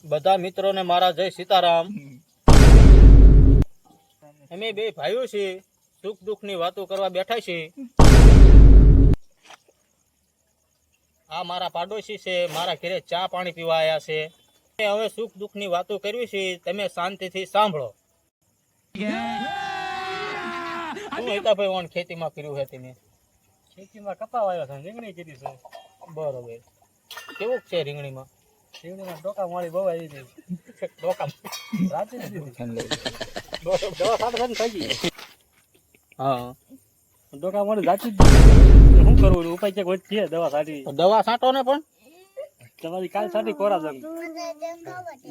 બધા મિત્રોને મારા જય સીતારામ. અમે બે ભાઈઓ છીએ, સુખ દુઃખ ની વાતો કરવા બેઠા છીએ. આ મારા પાડોશી છે, મારા ઘરે ચા પાણી પીવા આવ્યા છે. હવે સુખ દુઃખ ની વાતો કરવી છે, તમે શાંતિથી સાંભળો. શું હિતાભાઈ ઓન ખેતીમાં કર્યું છે તમે? ખેતીમાં કપા વાવ્યો છે, રીંગણી કીધી છે. બરોબર. કેવું છે રીંગણીમાં? રીંગણીમાં ડોકા માળી બહુ આવી ગઈ. ડોકા રાતી દીધી. દવા સાડા થઈ ગઈ. હા, ડોકા માળી રાતી જ દીધી. શું કરવું ઉપાય ક્યાંક વધતી દવા સાટી? દવા છાંટો ને પણ. તમારી કાલ સાટી કોરા જંગ.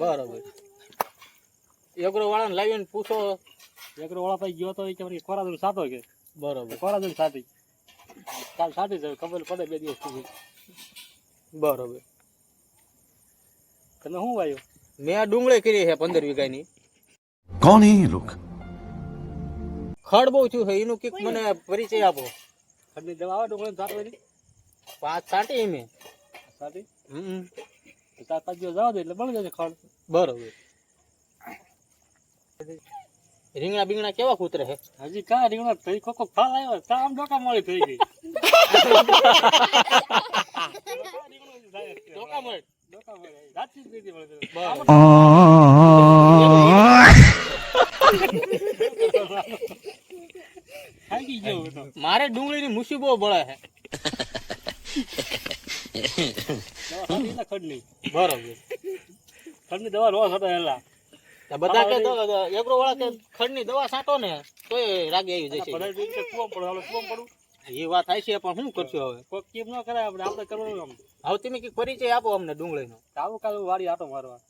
બરોબર. એગ્રો વાળાને લાવીને પૂછો. એકરો વાળા પાસે ગયો તો એ કે કોરા જંગ સાટો કે. બરોબર. કોરા જંગ સાટી. કાલ સાટી જાય ખબર પડે 2 દિવસ સુધી. બરોબર. તમે શું વાયું? મેં આ ડુંગળી કરી છે 15 વીઘાની. कौन है ये लोग? ખડ બહુ થયું છે, એનું કઈક મને પરિચય આપો. ખડની દવા આવે ડુંગળી સાટવાની? 5 છાંટી મેં. સાટી? 4-5 દિવસ જવા દે એટલે બળી જશે ખડ. બરોબર. રીંગણા બીંગણા કેવા કૂતરે છે? હજી કા રીંગણા થઈ કોકો ફાલ આવ્યો તા આમ ડોકા માળી થઈ ગઈ. ડોકા મળે. ડોકા માળી રાતી જ દીધી મળે. થાકી ગયો હું તો. મારે ડુંગળીની મુસીબો બળે છે. દવા સાટી એટલે ખડની. બરોબર. ખડની દવા નો સાટો એલા. બધા કે એગ્રો વાળા કે ખડની દવા છાંટો ને તોય રાગે આવી જશે. બધા દિવસે કુવામ પડે હાલો કુવામ પડું. એ વાત થાય છે, પણ શું કરશો હવે? કોક કેમ ન કરાય આપણે કરવાનું આમ. હવે તમે કઈક પરિચય આપો અમને ડુંગળીનો. આવું કાલ વાડી આટો મારવા.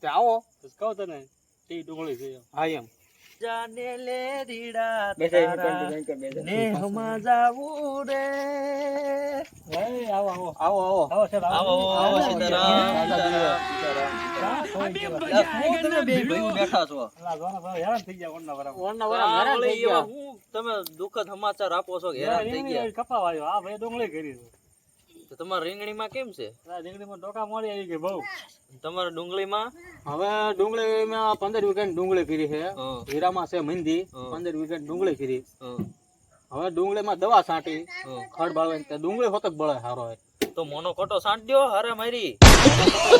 તે આવો. તો કહું તને તે ડુંગળી છે. હા એમ. જાને લે દીડા તારા નેહમાં જાવું રે. એ આવો આવો આવો આવો આવો સાહેબ આવો આવો તમે બે ભાઈઓ બેઠા છો. અલા જોના ભાઈ હેરાન થઈ ગયા ઓરના વરા. ઓરના વરા હેરાન થઈ ગયા. હું તમે દુઃખદ સમાચાર આપો છો કે હેરાન થઈ ગયા? કપા વાયો આ ભાઈ ડુંગળી કરી છે. તો તમારા રીંગણીમાં કેમ છે? આ રીંગણીમાં ડોકા મળી આવી ગઈ બહુ. તમારા ડુંગળીમાં? હવે ડુંગળીમાં 15 વીઘાની ડુંગળી કરી છે. હં. હીરામાં છે મહેંદી. હં. 15 વીઘાની ડુંગળી કરી. હં. હવે ડુંગળીમાં દવા છાંટી. હં. ખડ બાળવાની તે ડુંગળી હોતક બળે સારો હોય. તો મોનો કોટો સાંટ દ્યો હારે મારી.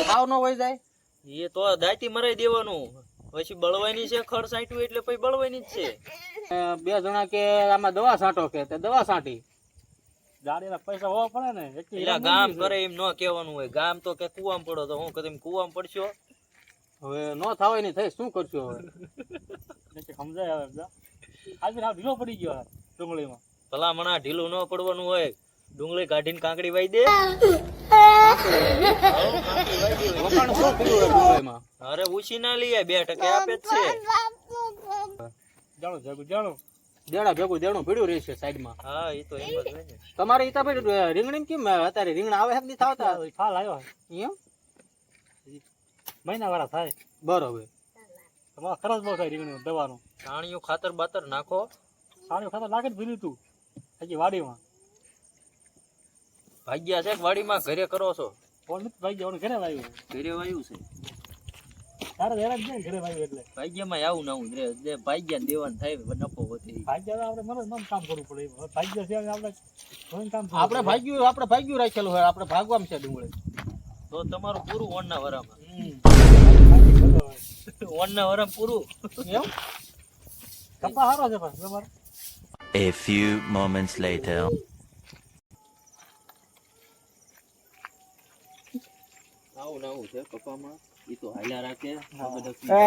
ખાવ ન વહી જાય. એ તો દાંતી મરાઈ દેવાનું. પછી બળવાની છે, ખડ સાંટ્યું એટલે પછી બળવાની જ છે. 2 જણા કે આમાં દવા છાંટો કે તે દવા છાંટી. ગાડીના પૈસા હોવા પડે ને. એટલે ગામ કરે એમ ન કહેવાનું હોય. ગામ તો કે કુવામ પડો તો હું કદમ કુવામ પડશો. હવે નો થાવ એની થઈ શું કરશો હવે? સમજાય હવે બધા. આજે હાવ ઢીલો પડી ગયો આ ડુંગળીમાં. ભલા મણા ઢીલું ન પડવાનું હોય. ડુંગળી કાઢીને કાંકડી વાઈ દે. વખાણ શું કર્યું છે ડુંગળીમાં? અરે ઉછી ના લઈએ 2% આપે જ છે. જાણો જાગું જાણો. દેણા ભેગું દેણું ભીડ્યું રહેશે સાઈડમાં. હા એ તો એમ જ હોય ને. તમારે ઈતાભાઈ રીંગણી કેમ અત્યારે રીંગણા આવે નથી થાવતા ફાલ આવ્યો એમ? મહિના વાળા થાય. બરોબર. તમારા ખર્ચ બહુ થાય રીંગણી દવાનું. છાણિયું ખાતર બાતર નાખો. સારું ખાતર લાગે જ ભીલું તું હજી વાડીમાં. ભાગ્યા છે કે વાડીમાં ઘરે કરો છો? કોણ નથી ભાઈ ગયા ઘરે વાવ્યું. ઘરે વાયું છે. તારે હેરાન છે ને ઘરે વાવ્યું એટલે. ભાગ્યમાં આવું ના આવું રે ભાગ્યા દેવાનું થાય નફો વધે. ભાગ્યા આપણે મને મન કામ કરવું પડે. ભાગ્યા છે આપણે ઘણું કામ કરવું આપણે પડે. ભાગ્યું રાખેલું હોય, આપણે ભાગવામાં છે ડુંગળી. તો તમારું પૂરું ઓનના વરામાં. ભાગ્ય ભલો હોય. ઓનના વરામ પૂરું. એમ? કપા સારો છે પણ તમારે. A few moments later. આવું ના આવું છે કપામાં. ઈ તો હાલ્યા રાખે.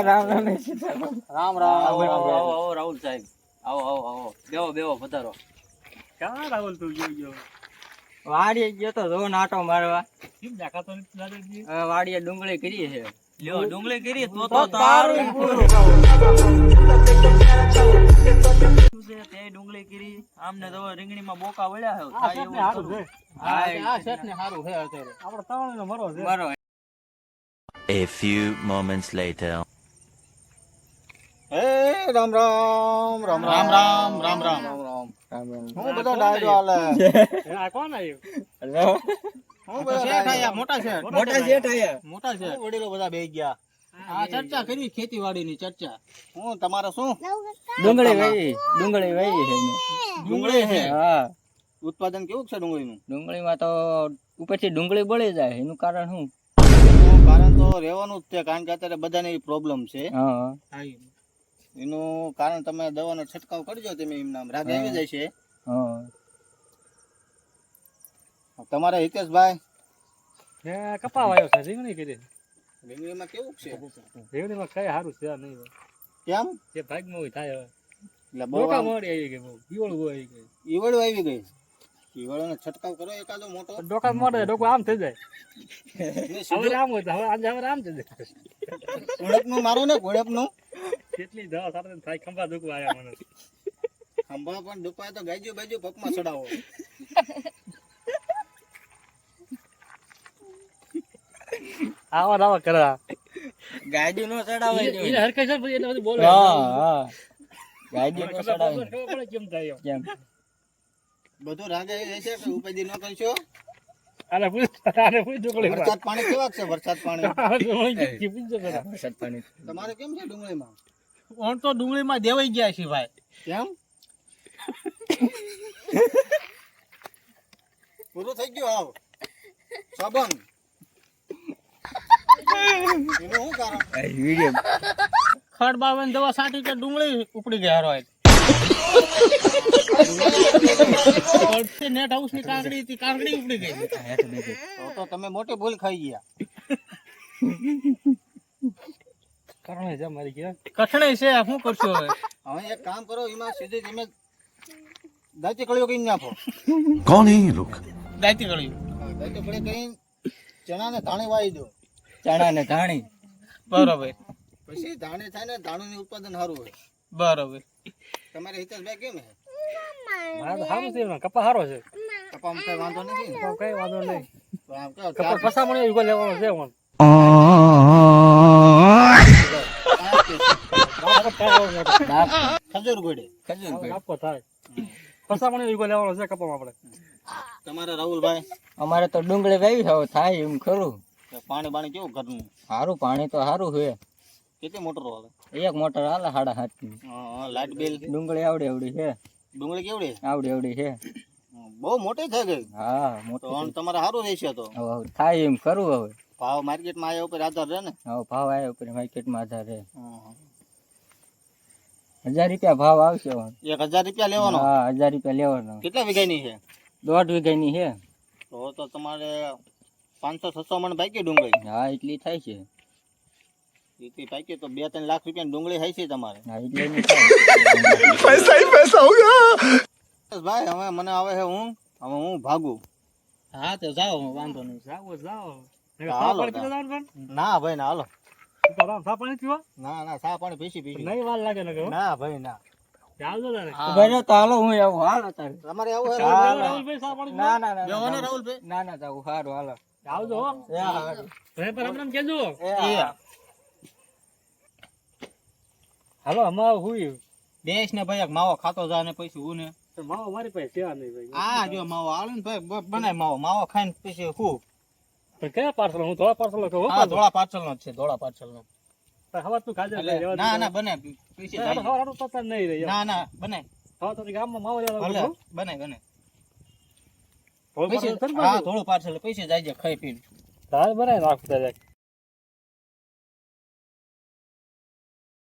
રામ રામ. આવો રાહુલ સાહેબ. આવો બેવો પધારો. ક્યાં રાહુલ તું ગયો વાડીએ ગયો તો જો નાટો મારવા. કેમ દેખાતો નથી દાદાજી? વાડીએ ડુંગળી કરી છે. લ્યો ડુંગળી કરી તો તારું પૂરું. તે ડુંગળી કરી. આમને તો રીંગણીમાં બોકા વળ્યા છે. આ થાય શેઠને એવું સારું છે. આ શેઠને સારું છે અત્યારે. આપણે તવાણીનો મરો છે. બરો A few moments later. Ram Ram Ram Ram Ram Ram Ram Ram. હું બધો ડાયરો હાલે. આ કોણ આવ્યું? હું બધા શેઠ આયા, મોટા શેઠ. મોટા શેઠ આયા. મોટા શેઠ. વડીલો બધા બેસી ગયા. આ ચર્ચા કરવી ખેતીવાડીની ચર્ચા. હું તમારે શું ડુંગળી વાવી છે મેં. ડુંગળી છે? હા, ઉત્પાદન કેવું છે ડુંગળીનું? ડુંગળીમાં તો ઉપરથી ડુંગળી બળી જાય એનું કારણ શું? એનું કારણ તો રહેવાનું જ છે, કારણ કે અત્યારે બધાને પ્રોબ્લેમ છે. હા એનું કારણ તમે દવાનો છંટકાવ કરજો, તમે એમ નામ રાગ આવી જાય છે. હા તમારે હિતેશભાઈ કપા વાયો છે રીંગણી કરી ડુંગળીમાં કેવું છે? રીંગણીમાં કઈ સારું છે નહીં કેમ? જે ભાગમાં હોય થાય હવે એટલે બહુ ડોકા આમ મોડી આવી ગઈ બહુ ઈવળ બહુ આવી ગઈ ઈવળો આવી ગઈ. ઈવળોનો છંટકાવ કરો એકાદો મોટો. ડોકા મોડે ડોકું આમ થઈ જાય ને હવે સીધું આમ હોય તો હવે આજે હવે આમ થઈ જાય કુણપનું મારો ને કુણપનું. કેટલી દવા સાથે થાય ખંભા દુખવા આવ્યા મને ખંભા પણ દુખાય તો ગાજુ બાજુ પગમાં ચડાવો. આવા કરા ગાડી નો ચડાવાય જો. એને હરખાઈ છે પછી એટલે બધું બોલે હા ગાડી નો ખબર ચડાવાય પડે કેમ થાય એમ. કેમ? બધું રાગ આવી જાય છે કે ઉપાધિ ન કરશો? આને પૂછ ડુંગળી વરસાદ પાણી કેવા છે? વરસાદ પાણી વરસાદ પાણી તમારે કેમ છે ડુંગળીમાં? ઓણ તો ડુંગળીમાં દેવાઈ ગયા છે ભાઈ કેમ? પૂરું થઈ ગયું હાવ સાબન. એનું શું કારણ? વિડીયો ખડ બાવન દવા છાંટી કે ડુંગળી ઉપડી ગયા હારો નેટ હાઉસ ની કાંકડી હતી કાંકડી ઉપડી ગઈ તો તમે મોટી ભૂલ ખાઈ ગયા. કારણ છે મારી ગયા કઠણે છે શું કરશો હવે હવે એક કામ કરો, એમાં સીધી તમે દાંતી કળીઓ કઈ નાખો. कौन है ये लोग? દાયતી ગળી દાંતી કળી કઈ ચણા ને ધાણી વાવી દો. ચણા ને ધાણી બરોબર પછી ધાણી થાય ને ધાણું નું ઉત્પાદન સારું હોય. બરોબર તમારે હિતેશભાઈ કેમ છે? સારું છે કપા સારો છે કપામાં કઈ વાંધો નથી ને? કઈ વાંધો નહીં તો આમ કહો, કપા પસામણી યુગો લેવાનો છે ઓન ખજૂર ગોળે. ખજૂર ગોળ. આપો થાય પસામણી યુગો લેવાનો છે કપામાં આપણે તમારે રાહુલભાઈ અમારે તો ડુંગળી વાવી છે, હવે થાય એમ ખરું. પાણી બાણી કેવું ઘરનું? સારું પાણી તો સારું છે. કેટલી મોટર હાલે? એક મોટર હાલે 7.5 ની. લાઇટ બિલ ડુંગળી આવડી આવડી છે. ડુંગળી કેવડી? આવડી આવડી છે. બહુ મોટી થઈ ગઈ. હા તો મોટું આમ તમારે સારું રહેશે. તો હવે થાય એમ ખરું. હવે ભાવ માર્કેટમાં આયા ઉપર આધાર રહે ને. હવે ભાવ આવ્યો ઉપર માર્કેટમાં આધાર છે. 1000 રૂપિયા ભાવ આવશે હવે. 1000 રૂપિયા લેવાનો? હા 1000 રૂપિયા લેવાનો. કેટલા વીઘાની છે? 1.5 વીઘાની છે. તો તમારે 500-600 મણ પાકી ડુંગળી. હા એટલી થાય છે. એટલી પાકી તો 2-3 લાખ રૂપિયાની ડુંગળી થાય છે તમારે. હા એટલી નહીં થાય. ભાઈ હવે મને આવે છે હું ભાગું. હા તો જાઓ વાંધો નહીં જાઓ હાલો, ના ભાઈ ના, હાલો. સા પાણી પીવા ના ના, ચા પાણી પીસી નહીં વાર લાગે ને ના ભાઈ ના. આવજો તારે ઉભા રહો તો હાલો હું આવું. હાલો તારે. તમારે આવું છે? હા, રાહુલભાઈ સા પાણી ના ના ના બેહો ને ના રાહુલભાઈ. ના ના જાવું સારું હાલો. આવજો હો એ હારું. રામ કેજો એ હારું. હાલો અમાર હુઈ બેસ ને ભાઈ એક માવો ખાતો જા ને પછી હું ને માવો મારી પાસે સેવા નહીં ભાઈ આ જો માવો આવે ને ભાઈ બનાય માવો ખાઈને પછી હું. પણ કયા પાર્સલ હું થોડા પાર્સલ કહું હા ધોળા પાર્સલ નો જ છે, ધોળા પાર્સલ નો. હવા તું ખાજે ના ના બનાય પછી જાય. હવા પતા નહીં રહી ના ના બનાય. હવા તો ગામમાં માવો લેવા ભલે લાગ્યો બનાય બનાય. થોડું પછી પાર્સલ હા થોડું પાર્સલ પછી જાય ખાઈ પીને. તાર બનાય નાખું તારે